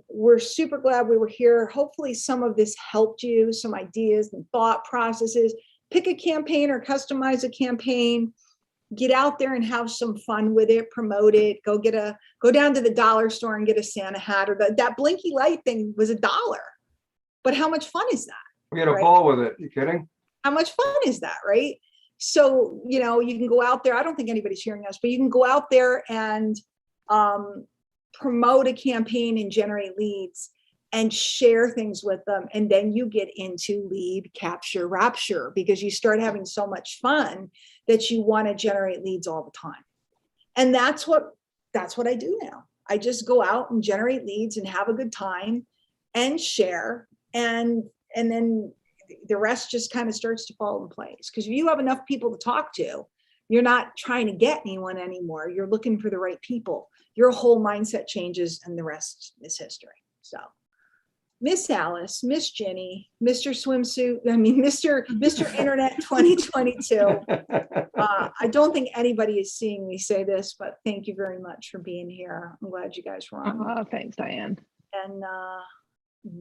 We're super glad we were here. Hopefully some of this helped you, some ideas and thought processes. Pick a campaign or customize a campaign. Get out there and have some fun with it, promote it, go down to the dollar store and get a Santa hat, or that blinky light thing was $1. But how much fun is that? We had a Right. ball with it. You kidding? How much fun is that, right? So, you can go out there. I don't think anybody's hearing us, but you can go out there and promote a campaign and generate leads and share things with them. And then you get into lead capture rapture, because you start having so much fun that you want to generate leads all the time. And that's what I do now. I just go out and generate leads and have a good time and share. And then the rest just kind of starts to fall in place. Because if you have enough people to talk to, you're not trying to get anyone anymore. You're looking for the right people. Your whole mindset changes, and the rest is history. So Miss Alice, Miss Jenny, Mr. Mr. Internet 2022. I don't think anybody is seeing me say this, but thank you very much for being here. I'm glad you guys were on. Oh, thanks, Diane. And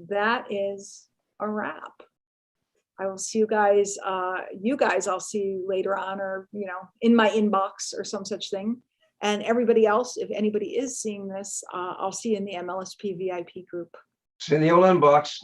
that is a wrap. I will see you guys. I'll see you later on, or in my inbox or some such thing. And everybody else, if anybody is seeing this, I'll see you in the MLSP VIP group. It's in the old inbox.